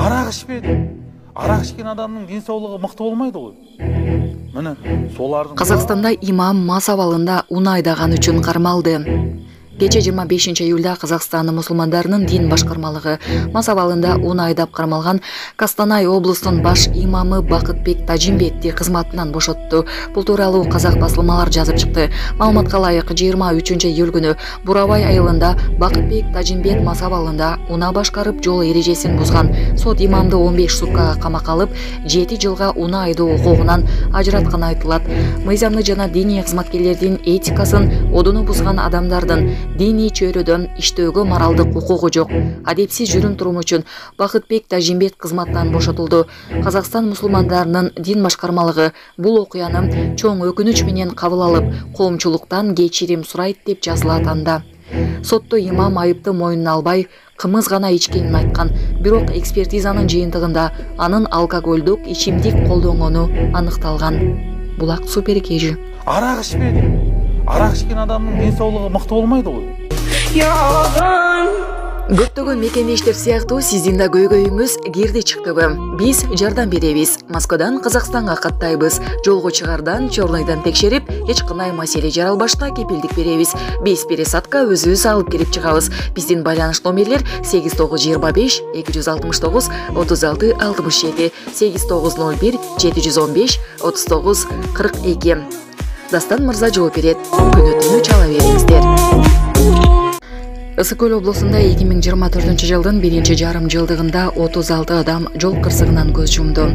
Арақ ішпеді. Арақ ішкен адамның денсаулығы мықты болмайды ғой. Міне, солардың Қазақстанда имам мас абалында уна айдаған үчүн кармалды. Кече 25 июлда Қазақстан мусулмандарынын дин башкармалыгы мас абалында уна айдап кармалган Костанай облусунун баш имамы Бакытбек Тажимбетти кызматынан бошотту. Бул тууралуу казак басылмалар жазып чыкты. Маалыматка ылайык 23 июль күнү Бурабай айылында Бакытбек Тажимбет мас абалында уна башкарып жол эрежесин бузган. Сот имамды 15 суткага камакка алып, 7 жылга уна айдоо укугунан ажыратканы айтылат. Мыйзамды жана диний кызматкерлердин этикасын одуну бузган адамдардын диний чөйрөдөн иштөөгө моралдык укугу жок. Адепсиз жүрүм турум үчүн Бакытбек Тажимбет кызматтан бошотулду. Казакстан мусулмандарынын дин башкармалыгы бул окуяны чоң өкүнүч менен кабыл алып, коомчулуктан кечирим сурайт деп жазылат анда. Сотто имам айыпты мойнуна албай, кымыз гана ичкенин айткан. Бирок экспертизанын жыйынтыгында анын алкоголдук ичимдик колдонгону аныкталган. Булак суперкежи. Арақ ішпеді. Арақ ішкен адамның денсаулығы мықты болмайды ғой. Көптөгөн мекендештер сыяктуу сиздин да көйгөйүңүз кирди чыктыбы? Биз жардам беребиз. Москвадан Казакстанга каттайбыз. Жолго чыгардан, чорнойдон текшерип, эч кандай маселе жаралбашта кепилдик беребиз. Без пересадка өзүбүз алып кирип чыгабыз. Биздин байланыш номерлер 8925 269 36 67 8901 715 39 42. Дастан Мырза жооп берет. Күнү-түнү чала бериңиздер. Ысык Көл облусунда 2024 жылдын 1-жарым жылдыгында 36 адам жол кырсыгынан көз жумду.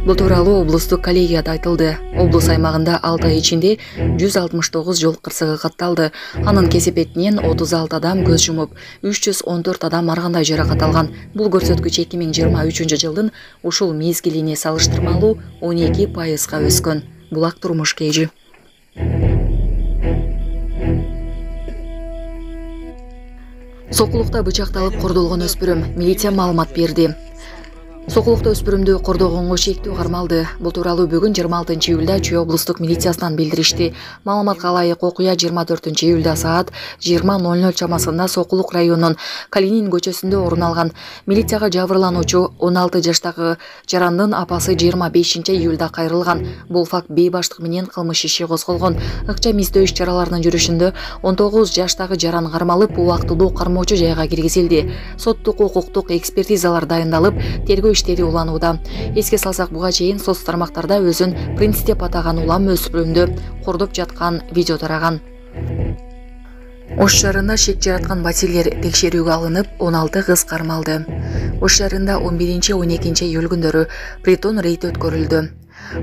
Бул тууралуу облустук коллегияда айтылды. Облус аймагында 6 ай ичинде 169 жол кырсыгы катталды. Анын кесепетинен 36 адам көз жумуп, 314 адам ар кандай жаракат алган. Бул көрсөткүч 2023 жылдын ушул мезгилине салыштырмалуу 12%га өскөн. Булак турмуш кежи. Сокулукта бычакталып кордолгон өспүрүм, милиция маалымат берди. Сокулукта өспүрүмдү кордогонго шектүү кармалды. Бул тууралуу бүгүн 26 июлда Чүй облустук милициясынан билдиришти. Маалыматка ылайык окуя 24 июлда саат 20:00 чамасында Сокулук районунун Калинин көчөсүндө орун алган. Милицияга жабырлануучу 16 жаштагы жарандын апасы 25 июлда кайрылган. Бул факт бейбаштык менен кылмыш иши козголгон. Ыкчам издөө иш-чараларынын жүрүшүндө 19 жаштагы жаран кармалып, убактылуу кармоочу жайга киргизилди. Соттук укуктук экспертизалар дайындалып, тергөө иштери уланууда. Эске салсак, буга чейин соц тармактарда өзүн принц деп атаган улам өспүрүмдү кордоп жаткан видео тараган. Ош шаарында шек жараткан батирлер текшерүүгө алынып, 16 кыз кармалды. Ош шаарында 11-12 июль күндөрү притон рейд өткөрүлдү.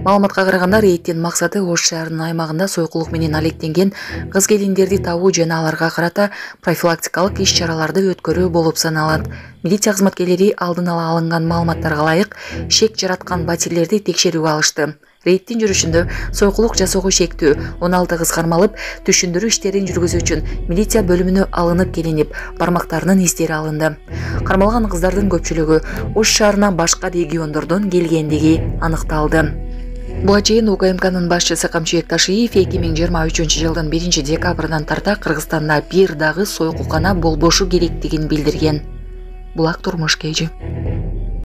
Маалыматка караганда, рейдтин максаты Ош шаарынын аймагында сойкулук менен алектенген кыз келиндерди табуу жана аларга карата профилактикалык иш-чараларды өткөрүү болуп саналат. Милиция кызматкерлери алдын ала алынган маалыматтарга ылайык шек жараткан батирлерди текшерүүгө алышты. Рейдтин жүрүшүндө сойкулук жасоого шектүү 16 кыз кармалып, түшүндүрүү иштерин жүргүзүү үчүн милиция бөлүмүнө алынып келинип, бармактарынын издери алынды. Кармалган кыздардын көпчүлүгү Ош шаарына башка региондордон келгендиги аныкталды. Буга чейин УКМКнын башчысы Камчыбек Ташиев 2023 жылдын 1-декабрынан тарта Кыргызстанда бир дагы сойкукана болбошу керектигин билдирген. Булак турмуш кежи.